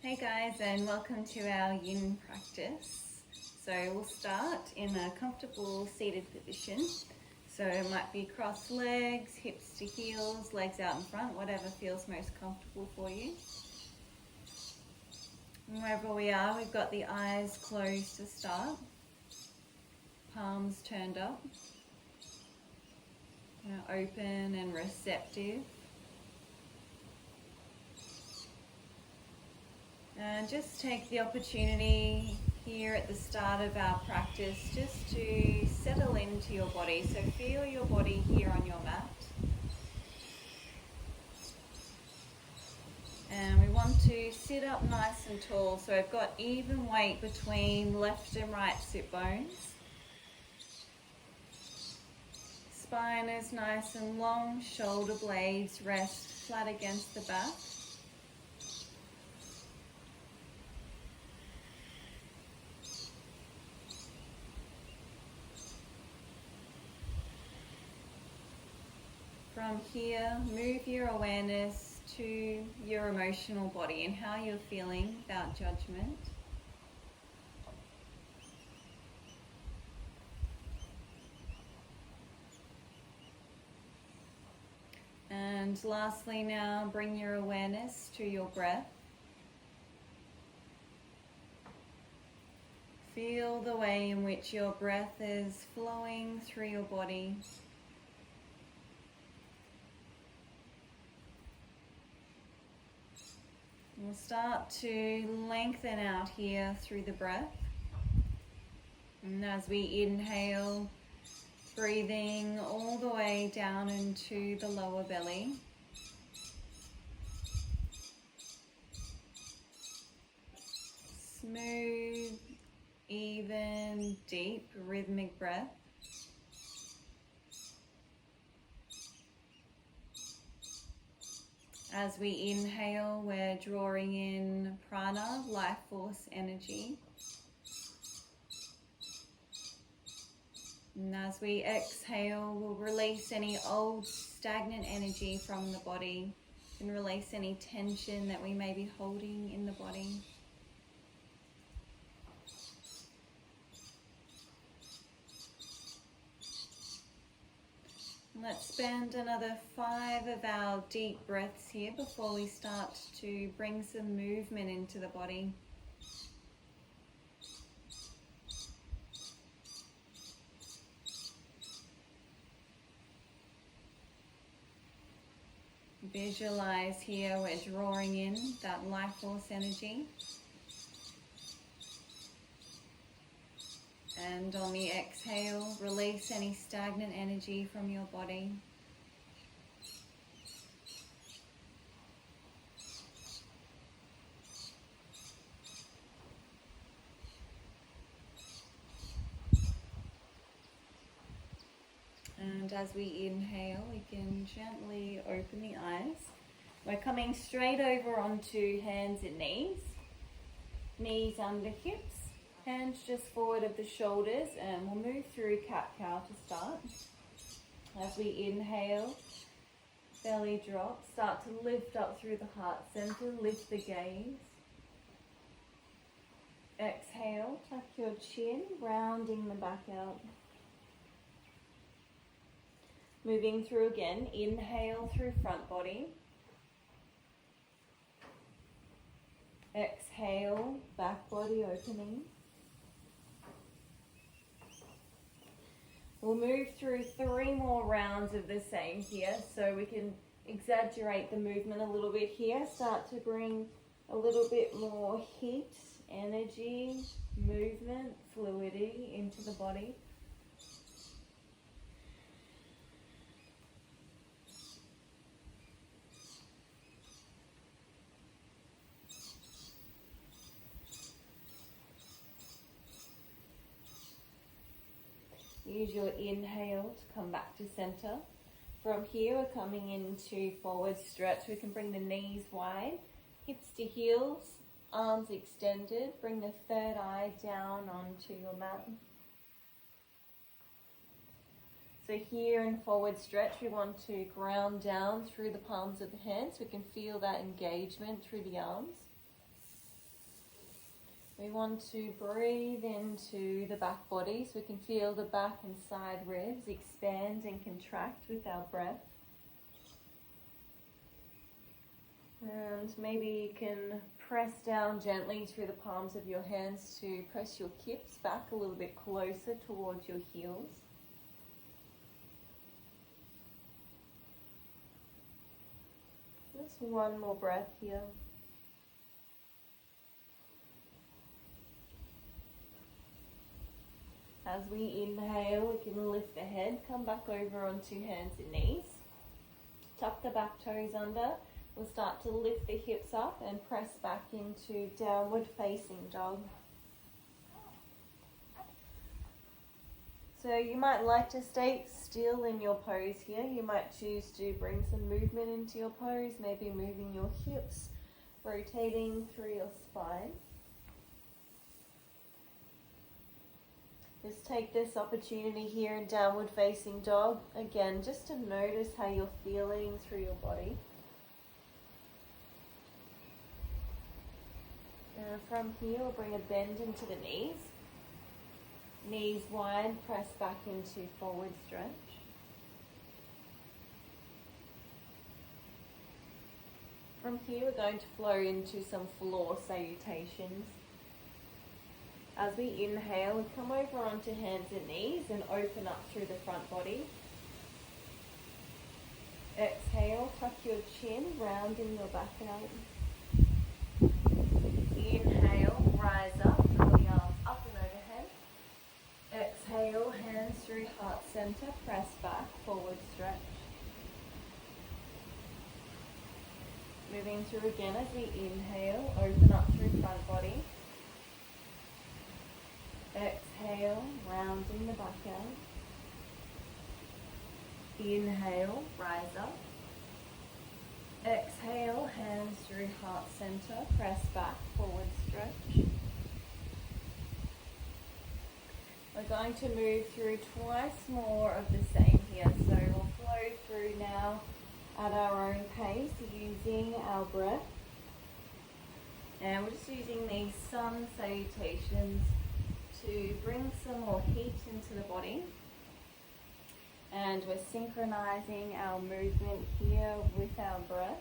Hey guys, and welcome to our yin practice. So we'll start in a comfortable seated position. So it might be crossed legs, hips to heels, legs out in front, whatever feels most comfortable for you. And wherever we are, we've got the eyes closed to start, palms turned up, open and receptive. And just take the opportunity here at the start of our practice just to settle into your body. So feel your body here on your mat. And we want to sit up nice and tall. So I've got even weight between left and right sit bones. Spine is nice and long, shoulder blades rest flat against the back. From here, move your awareness to your emotional body and how you're feeling without judgment. And lastly now, bring your awareness to your breath. Feel the way in which your breath is flowing through your body. We'll start to lengthen out here through the breath. And as we inhale, breathing all the way down into the lower belly. Smooth, even, deep, rhythmic breath. As we inhale, we're drawing in prana, life force energy. And as we exhale, we'll release any old stagnant energy from the body and release any tension that we may be holding in the body. Let's spend another 5 of our deep breaths here before we start to bring some movement into the body. Visualize here we're drawing in that life force energy. And on the exhale, release any stagnant energy from your body. And as we inhale, we can gently open the eyes. We're coming straight over onto hands and knees. Knees under hips. Hands just forward of the shoulders, and we'll move through cat-cow to start. As we inhale, belly drop, start to lift up through the heart center, lift the gaze. Exhale, tuck your chin, rounding the back out. Moving through again, inhale through front body. Exhale, back body opening. We'll move through 3 more rounds of the same here, so we can exaggerate the movement a little bit here. Start to bring a little bit more heat, energy, movement, fluidity into the body. Use your inhale to come back to center. From here, we're coming into forward stretch. We can bring the knees wide, hips to heels, arms extended. Bring the third eye down onto your mat. So here in forward stretch, we want to ground down through the palms of the hands. We can feel that engagement through the arms. We want to breathe into the back body so we can feel the back and side ribs expand and contract with our breath. And maybe you can press down gently through the palms of your hands to press your hips back a little bit closer towards your heels. Just one more breath here. As we inhale, we can lift the head, come back over onto hands and knees. Tuck the back toes under. We'll start to lift the hips up and press back into downward facing dog. So you might like to stay still in your pose here. You might choose to bring some movement into your pose, maybe moving your hips, rotating through your spine. Just take this opportunity here in downward facing dog, again, just to notice how you're feeling through your body. And from here, we'll bring a bend into the knees. Knees wide, press back into forward stretch. From here, we're going to flow into some floor salutations. As we inhale, we come over onto hands and knees and open up through the front body. Exhale, tuck your chin, rounding your back out. Inhale, rise up, draw the arms up and overhead. Exhale, hands through heart center, press back, forward stretch. Moving through again as we inhale, open up through front body. Exhale, rounding the back out. Inhale, rise up. Exhale, hands through heart center, press back, forward stretch. We're going to move through twice more of the same here. So we'll flow through now at our own pace using our breath. And we're just using these sun salutations to bring some more heat into the body. And we're synchronizing our movement here with our breath.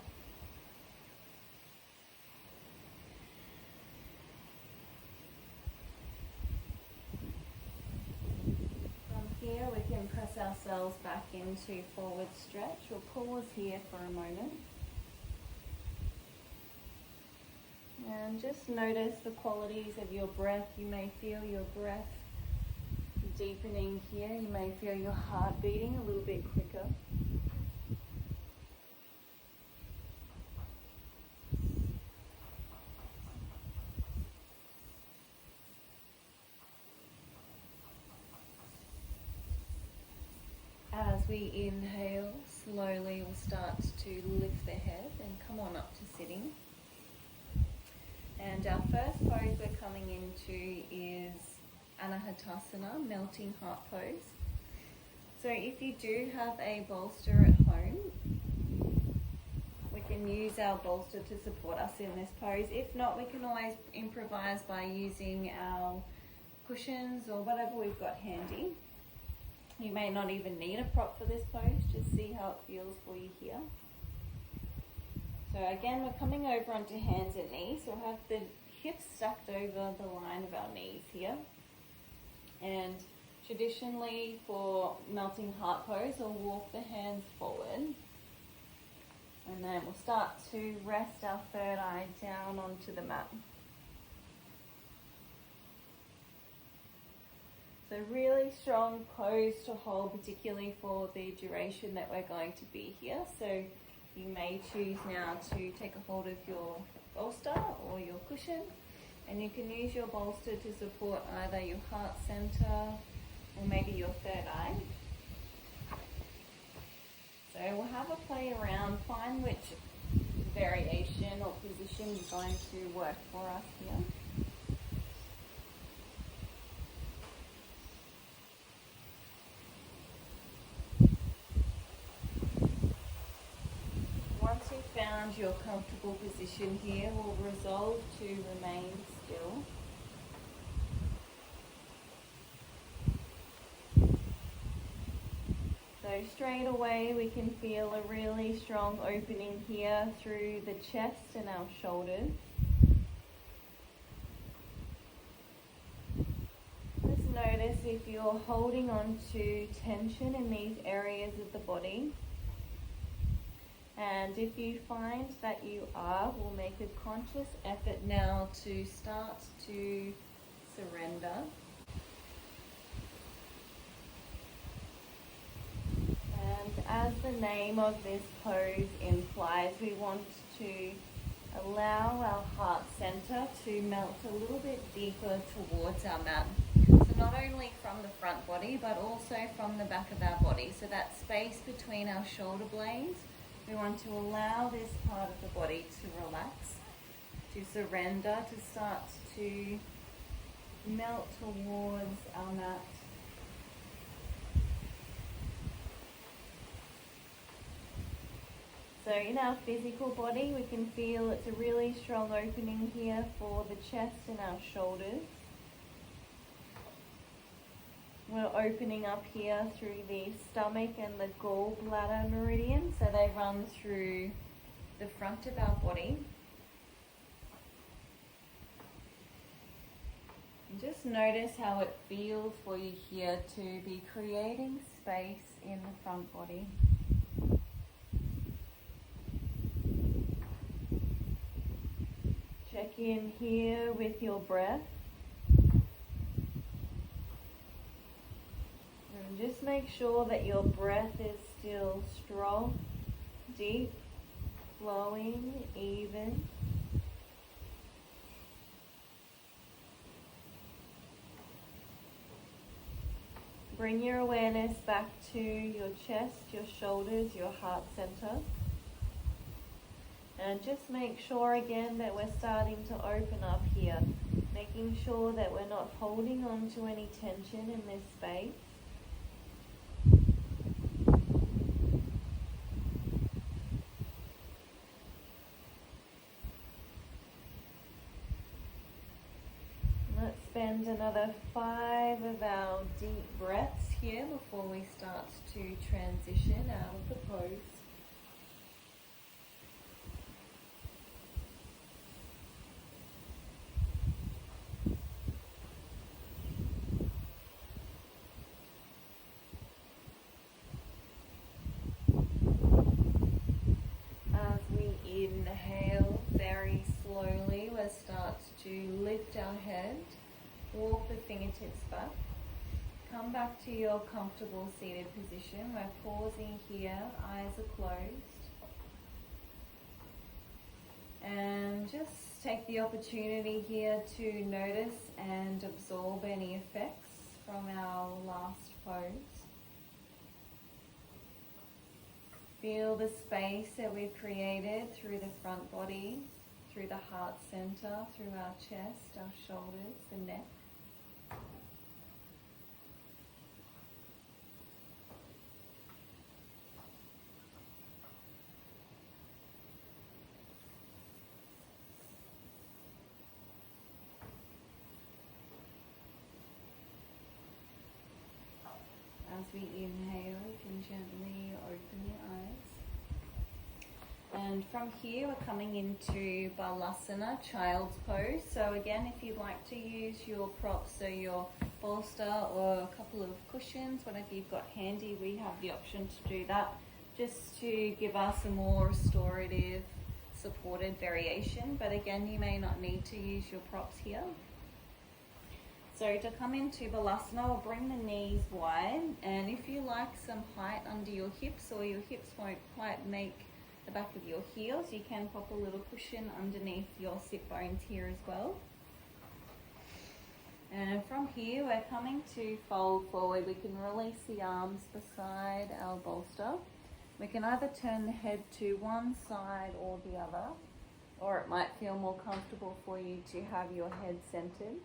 From here we can press ourselves back into forward stretch. We'll pause here for a moment. And just notice the qualities of your breath. You may feel your breath deepening here. You may feel your heart beating a little bit quicker. As we inhale, slowly we'll start to lift the head and come on up to sitting. And our first pose we're coming into is Anahatasana, melting heart pose. So if you do have a bolster at home, we can use our bolster to support us in this pose. If not, we can always improvise by using our cushions or whatever we've got handy. You may not even need a prop for this pose, just see how it feels for you here. So again, we're coming over onto hands and knees. We'll have the hips stacked over the line of our knees here. And traditionally for melting heart pose, we'll walk the hands forward. And then we'll start to rest our third eye down onto the mat. So really strong pose to hold, particularly for the duration that we're going to be here. So you may choose now to take a hold of your bolster or your cushion, and you can use your bolster to support either your heart center or maybe your third eye. So we'll have a play around, find which variation or position is going to work for us here. Found your comfortable position here, we'll resolve to remain still. straight away we can feel a really strong opening here through the chest and our shoulders. Just notice if you're holding on to tension in these areas of the body. And if you find that you are, we'll make a conscious effort now to start to surrender. And as the name of this pose implies, we want to allow our heart center to melt a little bit deeper towards our mat. So not only from the front body, but also from the back of our body. So that space between our shoulder blades, we want to allow this part of the body to relax, to surrender, to start to melt towards our mat. So in our physical body, we can feel it's a really strong opening here for the chest and our shoulders. We're opening up here through the stomach and the gallbladder meridian, so they run through the front of our body. And just notice how it feels for you here to be creating space in the front body. Check in here with your breath. And just make sure that your breath is still strong, deep, flowing, even. Bring your awareness back to your chest, your shoulders, your heart center. And just make sure again that we're starting to open up here, making sure that we're not holding on to any tension in this space. Let's spend another 5 of our deep breaths here before we start to transition out of the pose. As we inhale very slowly, we'll start to lift our head, walk the fingertips back, come back to your comfortable seated position. We're pausing here, eyes are closed. And just take the opportunity here to notice and absorb any effects from our last pose. Feel the space that we've created through the front body, through the heart center, through our chest, our shoulders, the neck. As we inhale, you can gently open your eyes. And from here, we're coming into Balasana, Child's Pose. So again, if you'd like to use your props, so your bolster or a couple of cushions, whatever you've got handy, we have the option to do that, just to give us a more restorative, supported variation. But again, you may not need to use your props here. So to come into Balasana, we'll bring the knees wide, and if you like some height under your hips, or your hips won't quite make the back of your heels, you can pop a little cushion underneath your sit bones here as well. And from here, we're coming to fold forward. We can release the arms beside our bolster. We can either turn the head to one side or the other, or it might feel more comfortable for you to have your head centered.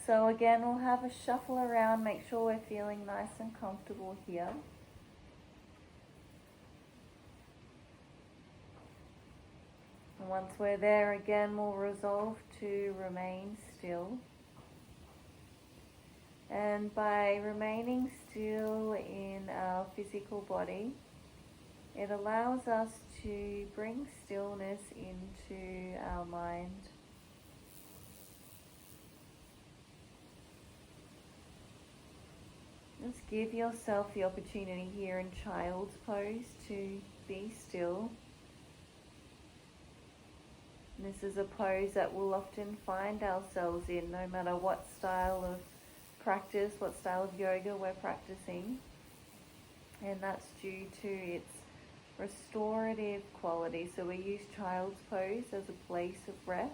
So again, we'll have a shuffle around, make sure we're feeling nice and comfortable here. And once we're there, again, we'll resolve to remain still. And by remaining still in our physical body, it allows us to bring stillness into our mind. Just give yourself the opportunity here in Child's Pose to be still. This is a pose that we'll often find ourselves in, no matter what style of practice, what style of yoga we're practicing. And that's due to its restorative quality. So we use Child's Pose as a place of rest.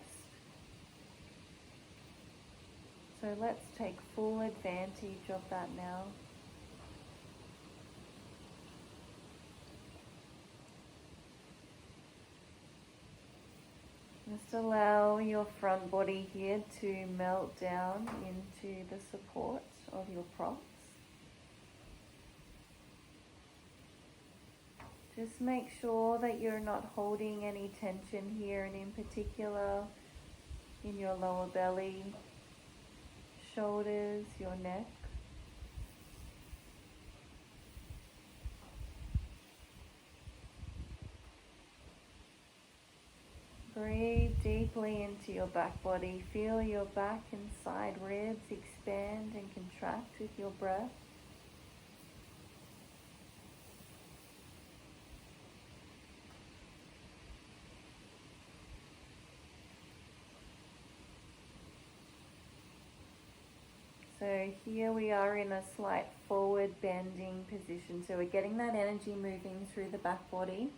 So let's take full advantage of that now. Just allow your front body here to melt down into the support of your props. Just make sure that you're not holding any tension here, and in particular in your lower belly, shoulders, your neck. Breathe deeply into your back body. Feel your back and side ribs expand and contract with your breath. So here we are in a slight forward bending position. So we're getting that energy moving through the back body.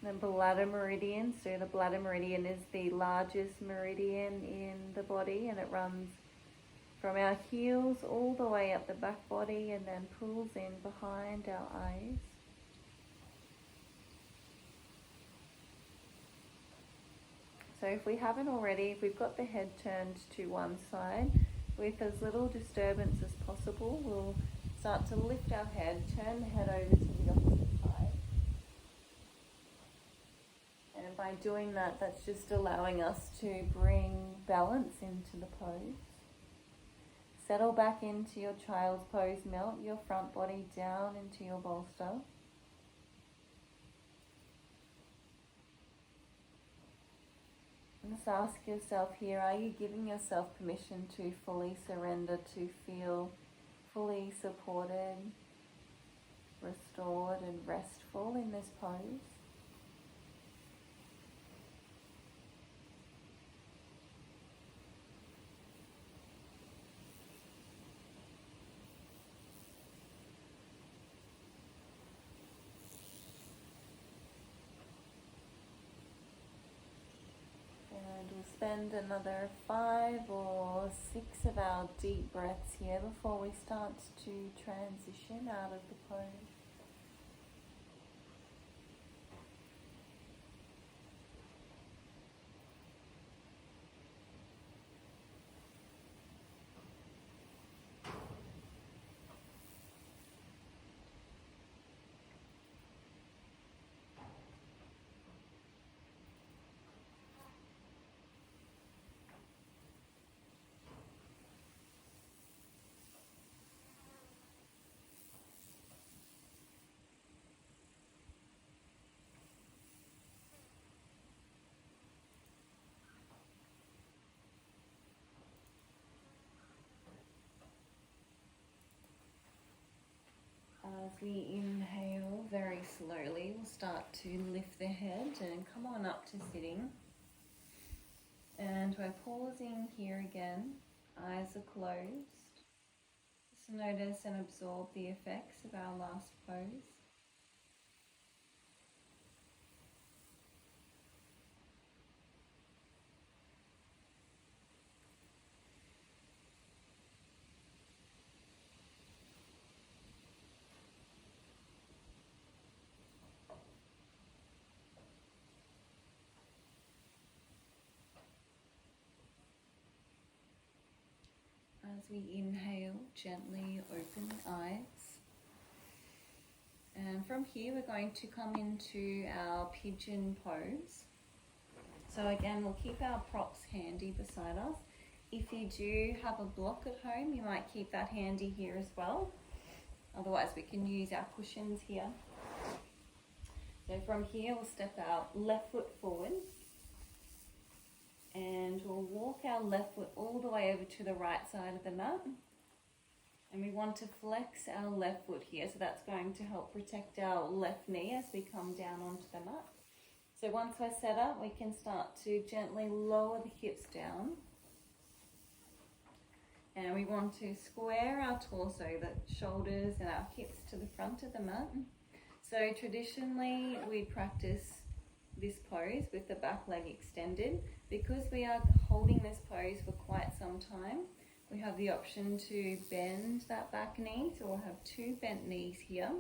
The Bladder Meridian. So the Bladder Meridian is the largest meridian in the body, and it runs from our heels all the way up the back body and then pulls in behind our eyes. So if we haven't already, if we've got the head turned to one side, with as little disturbance as possible, we'll start to lift our head, turn the head over to the opposite side. And by doing that, that's just allowing us to bring balance into the pose. Settle back into your Child's Pose, melt your front body down into your bolster. Just ask yourself here, are you giving yourself permission to fully surrender, to feel fully supported, restored and restful in this pose? And we'll spend another 5 or 6 of our deep breaths here before we start to transition out of the pose. As we inhale very slowly, we'll start to lift the head and come on up to sitting. And we're pausing here again, eyes are closed. Just notice and absorb the effects of our last pose. As we inhale, gently open the eyes. And from here we're going to come into our Pigeon Pose. So again, we'll keep our props handy beside us. If you do have a block at home, you might keep that handy here as well. Otherwise, we can use our cushions here. So from here, we'll step our left foot forward. And we'll walk our left foot all the way over to the right side of the mat. And we want to flex our left foot here. So that's going to help protect our left knee as we come down onto the mat. So once we're set up, we can start to gently lower the hips down. And we want to square our torso, the shoulders and our hips to the front of the mat. So traditionally, we practice this pose with the back leg extended. Because we are holding this pose for quite some time, we have the option to bend that back knee. So we'll have 2 bent knees here.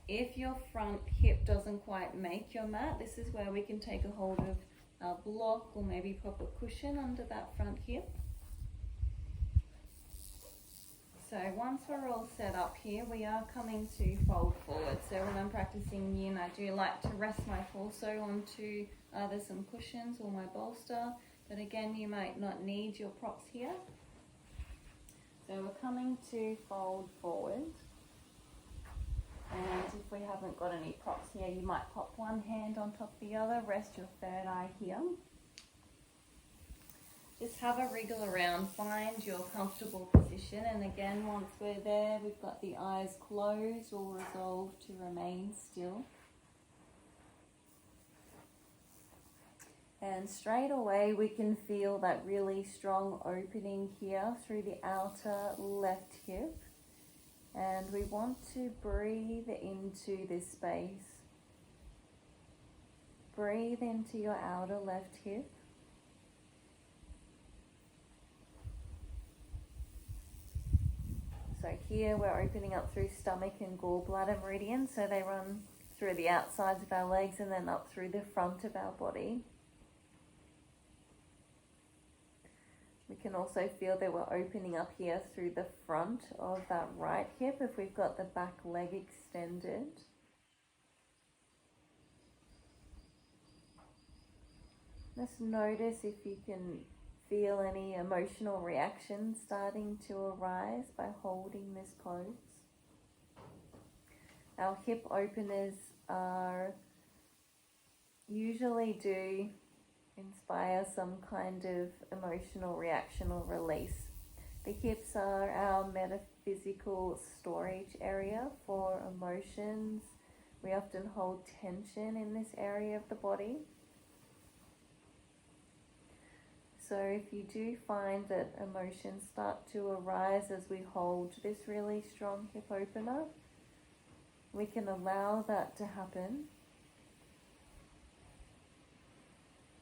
If your front hip doesn't quite make your mat, this is where we can take a hold of our block or maybe pop a cushion under that front hip. So once we're all set up here, we are coming to fold forward. So when I'm practicing yin, I do like to rest my torso onto either some cushions or my bolster. But again, you might not need your props here. So we're coming to fold forward. And if we haven't got any props here, you might pop one hand on top of the other, rest your third eye here. Just have a wriggle around, find your comfortable position, and again, once we're there, we've got the eyes closed or resolved to remain still. And straight away, we can feel that really strong opening here through the outer left hip. And we want to breathe into this space. Breathe into your outer left hip. So here we're opening up through stomach and gallbladder meridian, so they run through the outsides of our legs and then up through the front of our body. We can also feel that we're opening up here through the front of that right hip if we've got the back leg extended. Just notice if you can feel any emotional reactions starting to arise by holding this pose. Our hip openers usually do inspire some kind of emotional reaction or release. The hips are our metaphysical storage area for emotions. We often hold tension in this area of the body. So if you do find that emotions start to arise as we hold this really strong hip opener, we can allow that to happen.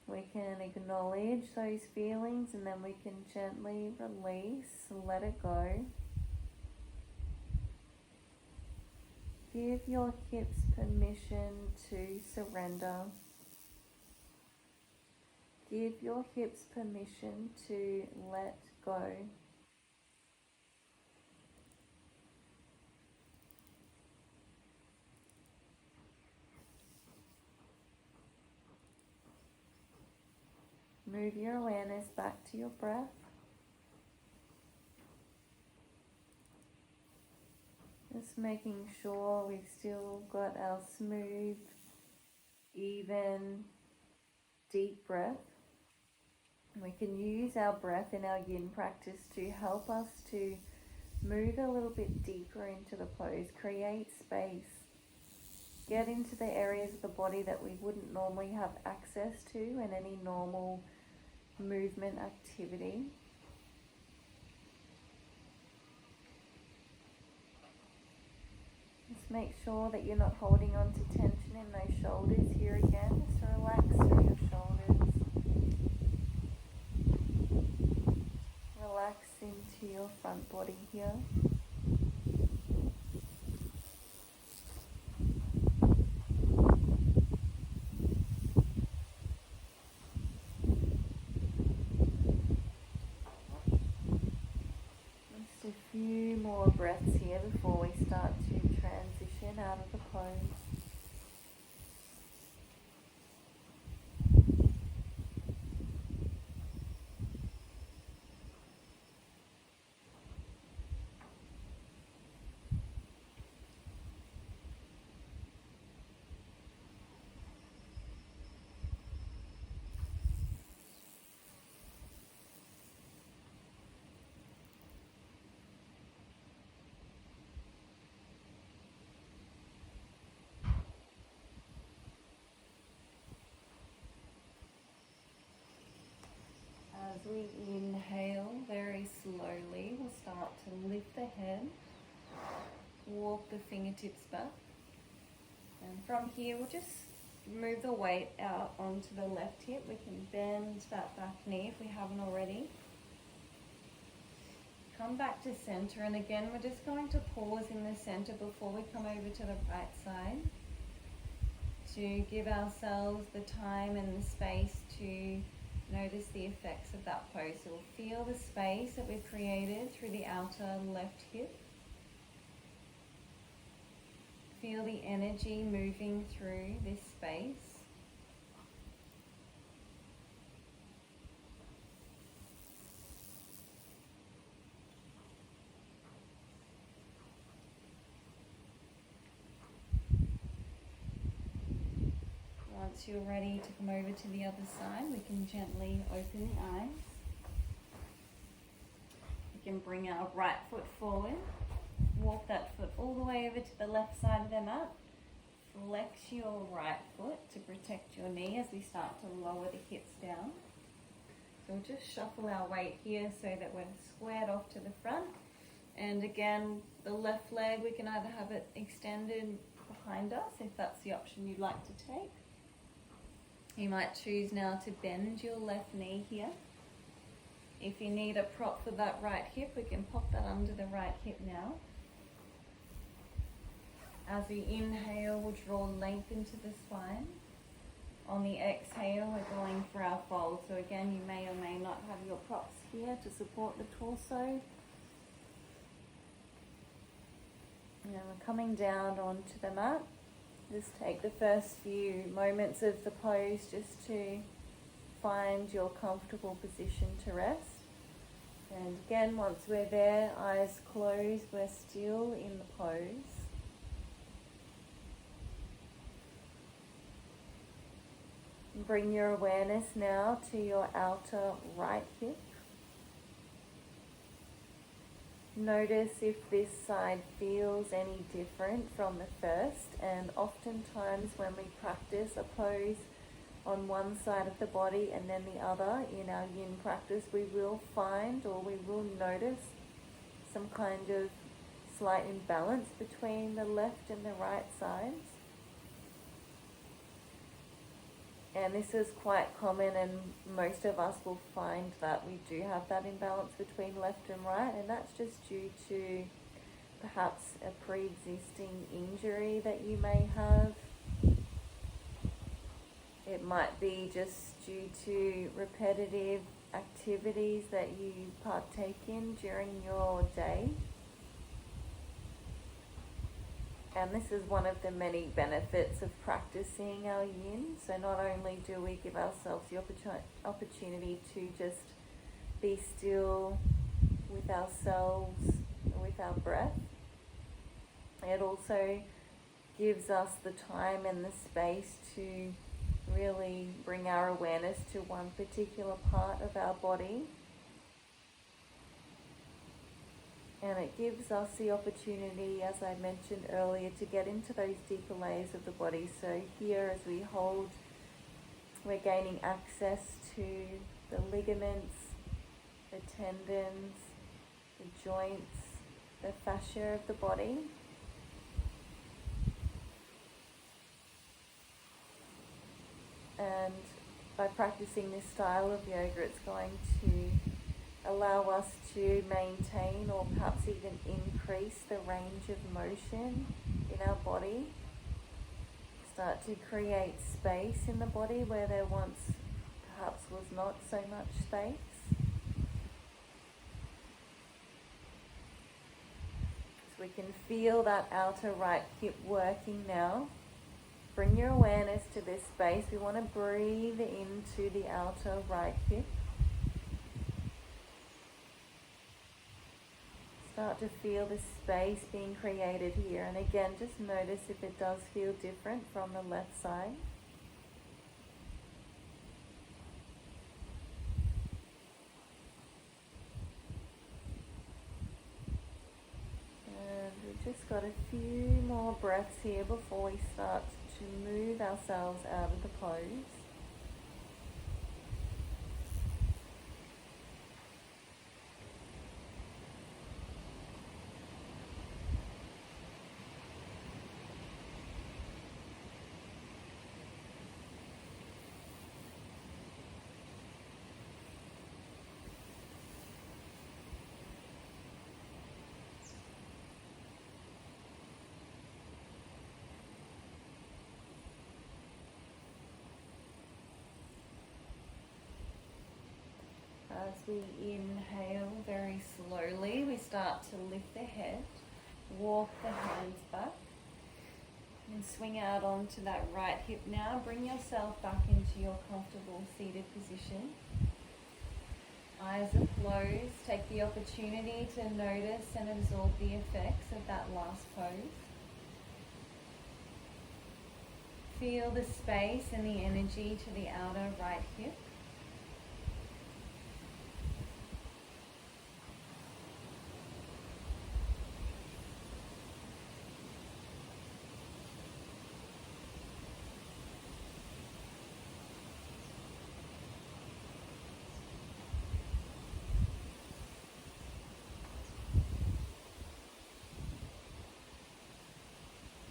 We can acknowledge those feelings and then we can gently release and let it go. Give your hips permission to surrender. Give your hips permission to let go. Move your awareness back to your breath. Just making sure we've still got our smooth, even, deep breath. We can use our breath in our yin practice to help us to move a little bit deeper into the pose, create space, get into the areas of the body that we wouldn't normally have access to in any normal movement activity. Just make sure that you're not holding on to tension in those shoulders here again. Just relax through your shoulders. Relax into your front body here. Just a few more breaths here before we start to transition out of the pose. we inhale very slowly, we'll start to lift the head, walk the fingertips back. And from here, we'll just move the weight out onto the left hip. We can bend that back knee if we haven't already. Come back to center, and again, we're just going to pause in the center before we come over to the right side to give ourselves the time and the space to notice the effects of that pose. So we'll feel the space that we've created through the outer left hip. Feel the energy moving through this space. Once you're ready to come over to the other side, we can gently open the eyes. We can bring our right foot forward. Walk that foot all the way over to the left side of the mat. Flex your right foot to protect your knee as we start to lower the hips down. So we'll just shuffle our weight here so that we're squared off to the front. And again, the left leg, we can either have it extended behind us if that's the option you'd like to take. You might choose now to bend your left knee here. If you need a prop for that right hip, we can pop that under the right hip now. As we inhale, we'll draw length into the spine. On the exhale, we're going for our fold. So again, you may or may not have your props here to support the torso. And we're coming down onto the mat. Just take the first few moments of the pose just to find your comfortable position to rest. And again, once we're there, eyes closed, we're still in the pose. Bring your awareness now to your outer right hip. Notice if this side feels any different from the first, and oftentimes when we practice a pose on one side of the body and then the other in our yin practice, we will find or we will notice some kind of slight imbalance between the left and the right sides. And this is quite common, and most of us will find that we do have that imbalance between left and right, and that's just due to perhaps a pre-existing injury that you may have. It might be just due to repetitive activities that you partake in during your day. And this is one of the many benefits of practicing our yin. So not only do we give ourselves the opportunity to just be still with ourselves, with our breath, it also gives us the time and the space to really bring our awareness to one particular part of our body. And it gives us the opportunity, as I mentioned earlier, to get into those deeper layers of the body. So here, as we hold, we're gaining access to the ligaments, the tendons, the joints, the fascia of the body. And by practicing this style of yoga, it's going to allow us to maintain or perhaps even increase the range of motion in our body. Start to create space in the body where there once perhaps was not so much space. So we can feel that outer right hip working now. Bring your awareness to this space. We want to breathe into the outer right hip. Start to feel the space being created here. And again, just notice if it does feel different from the left side. And we've just got a few more breaths here before we start to move ourselves out of the pose. As we inhale very slowly, we start to lift the head, walk the hands back, and swing out onto that right hip now. Bring yourself back into your comfortable seated position. Eyes are closed. Take the opportunity to notice and absorb the effects of that last pose. Feel the space and the energy to the outer right hip.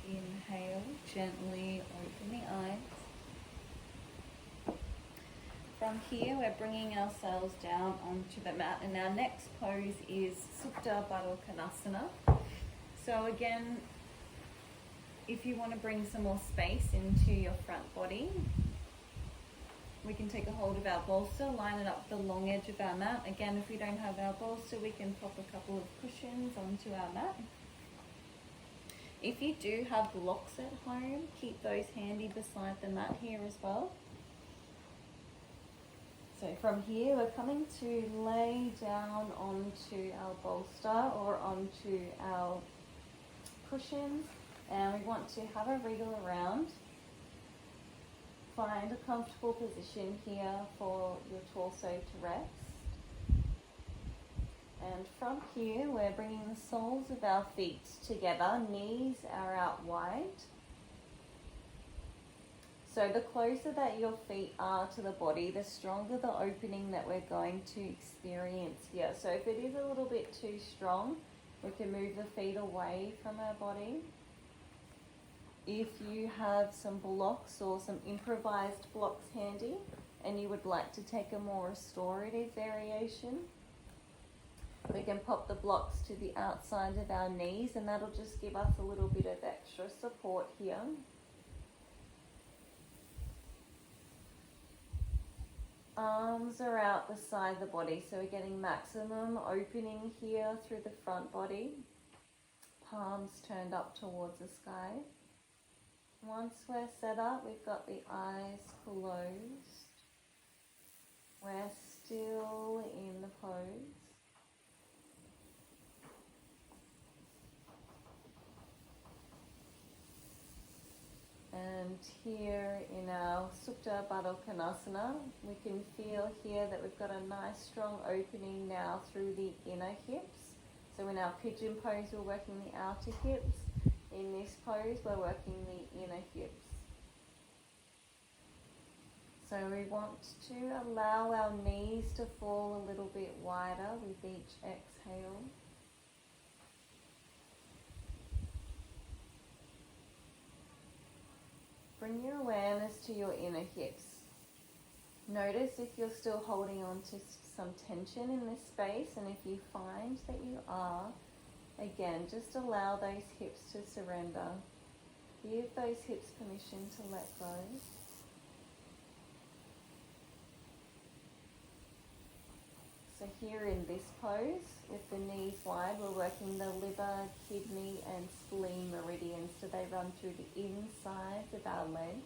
Inhale, gently open the eyes. From here, we're bringing ourselves down onto the mat, and our next pose is Supta Baddha Konasana. So again, if you want to bring some more space into your front body, we can take a hold of our bolster, line it up the long edge of our mat. Again, if we don't have our bolster, we can pop a couple of cushions onto our mat. If you do have blocks at home, keep those handy beside the mat here as well. So from here, we're coming to lay down onto our bolster or onto our cushions, and we want to have a wriggle around. Find a comfortable position here for your torso to rest. And from here, we're bringing the soles of our feet together. Knees are out wide. So the closer that your feet are to the body, the stronger the opening that we're going to experience here. So if it is a little bit too strong, we can move the feet away from our body. If you have some blocks or some improvised blocks handy, and you would like to take a more restorative variation, we can pop the blocks to the outside of our knees, and that'll just give us a little bit of extra support here. Arms are out the side of the body, so we're getting maximum opening here through the front body. Palms turned up towards the sky. Once we're set up, we've got the eyes closed. We're still in the pose. And here in our Supta Baddha Konasana, we can feel here that we've got a nice strong opening now through the inner hips. So in our Pigeon Pose, we're working the outer hips. In this pose, we're working the inner hips. So we want to allow our knees to fall a little bit wider with each exhale. Bring your awareness to your inner hips. Notice if you're still holding on to some tension in this space, and if you find that you are, again, just allow those hips to surrender. Give those hips permission to let go. So here in this pose, with the knees wide, we're working the liver, kidney and spleen meridians, so they run through the insides of our legs.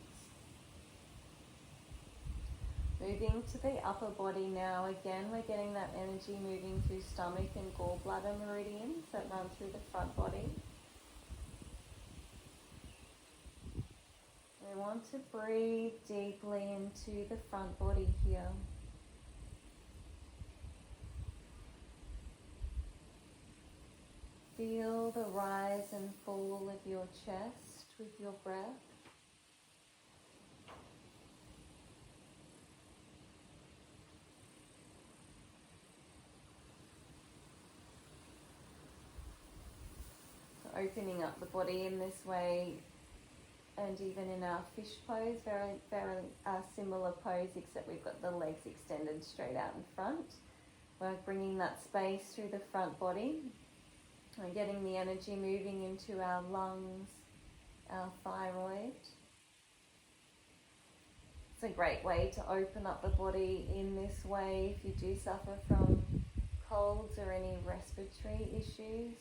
Moving to the upper body now, again we're getting that energy moving through stomach and gallbladder meridians that run through the front body. We want to breathe deeply into the front body here. Feel the rise and fall of your chest with your breath. So opening up the body in this way, and even in our fish pose, very similar pose, except we've got the legs extended straight out in front. We're bringing that space through the front body. We're getting the energy moving into our lungs, our thyroid. a great way to open up the body in this way if you do suffer from colds or any respiratory issues.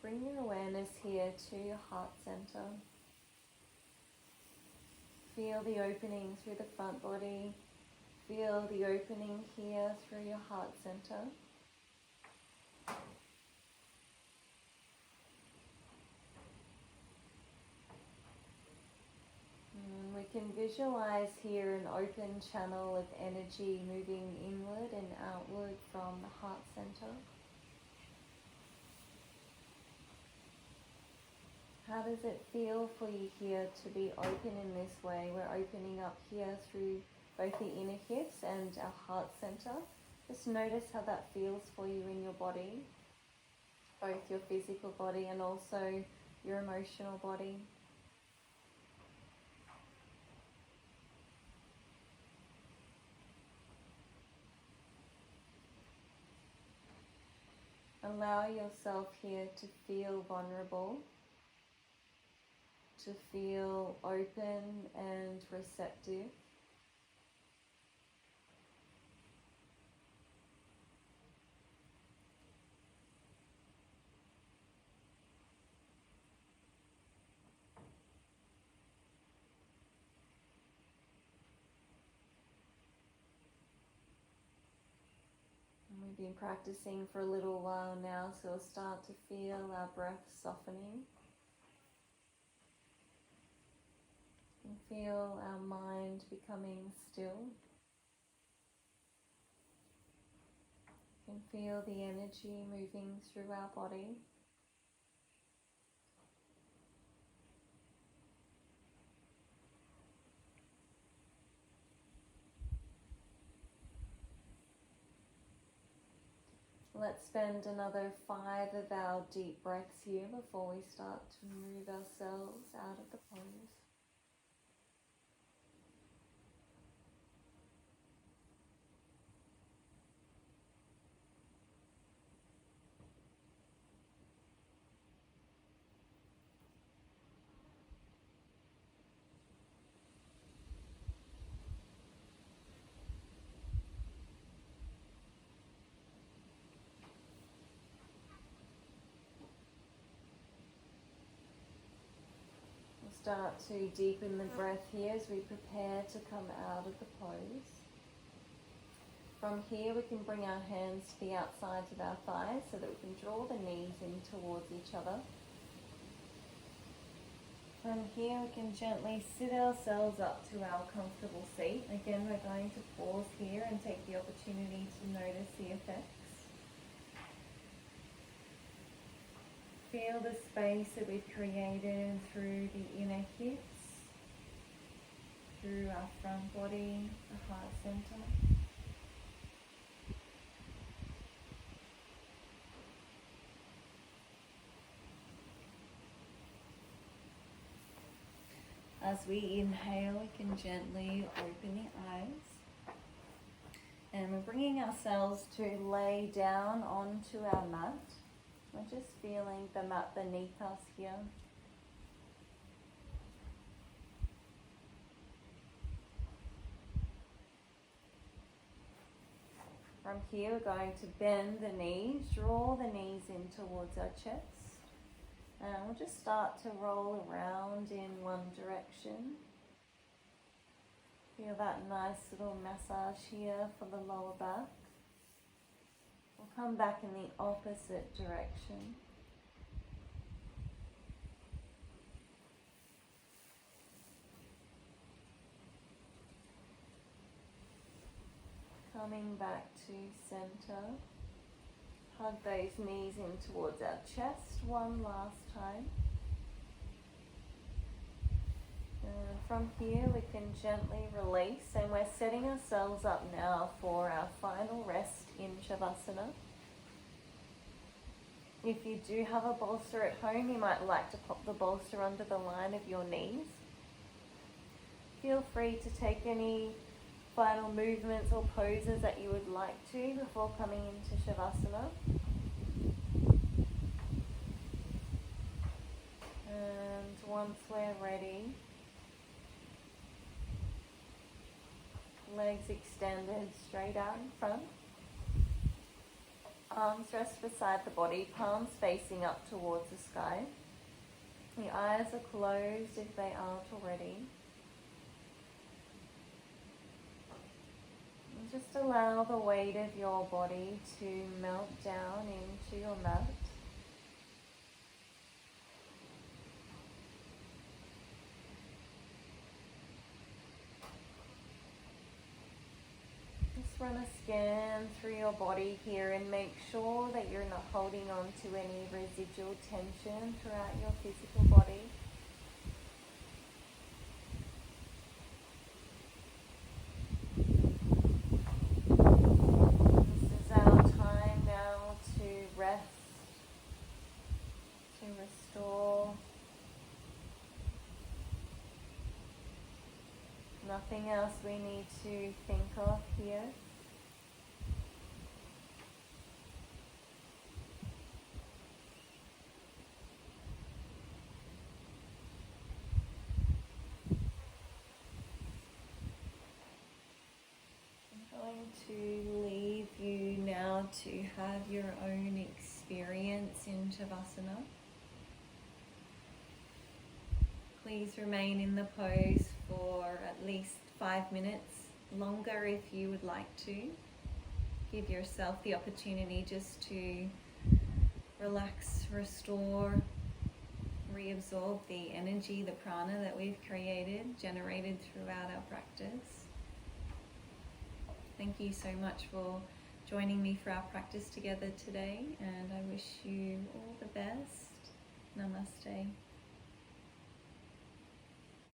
Bring your awareness here to your heart center. Feel the opening through the front body. Feel the opening here through your heart center. And we can visualize here an open channel of energy moving inward and outward from the heart center. How does it feel for you here to be open in this way? We're opening up here through both the inner hips and our heart center. Just notice how that feels for you in your body, both your physical body and also your emotional body. Allow yourself here to feel vulnerable, to feel open and receptive. And we've been practicing for a little while now, so we'll start to feel our breath softening. And feel our mind becoming still. And feel the energy moving through our body. Let's spend another 5 of our deep breaths here before we start to move ourselves out of the pose. Start to deepen the breath here as we prepare to come out of the pose. From here we can bring our hands to the outsides of our thighs so that we can draw the knees in towards each other. From here we can gently sit ourselves up to our comfortable seat. Again, we're going to pause here and take the opportunity to notice the effects. Feel the space that we've created through the inner hips, through our front body, the heart center. As we inhale, we can gently open the eyes. And we're bringing ourselves to lay down onto our mat. We're just feeling the mat beneath us here. From here, we're going to bend the knees, draw the knees in towards our chest. And we'll just start to roll around in one direction. Feel that nice little massage here for the lower back. We'll come back in the opposite direction. Coming back to center. Hug those knees in towards our chest one last time. And from here we can gently release, and we're setting ourselves up now for our final rest in Shavasana. If you do have a bolster at home, you might like to pop the bolster under the line of your knees. Feel free to take any final movements or poses that you would like to before coming into Shavasana. And once we're ready, legs extended straight out in front. Arms rest beside the body, palms facing up towards the sky. The eyes are closed if they aren't already. And just allow the weight of your body to melt down into your mat. Run a scan through your body here and make sure that you're not holding on to any residual tension throughout your physical body. This is our time now to rest, to restore. Nothing else we need to think of here. To leave you now to have your own experience in Shavasana. Please remain in the pose for at least 5 minutes, longer if you would like to. Give yourself the opportunity just to relax, restore, reabsorb the energy, the prana that we've generated throughout our practice. Thank you so much for joining me for our practice together today, and I wish you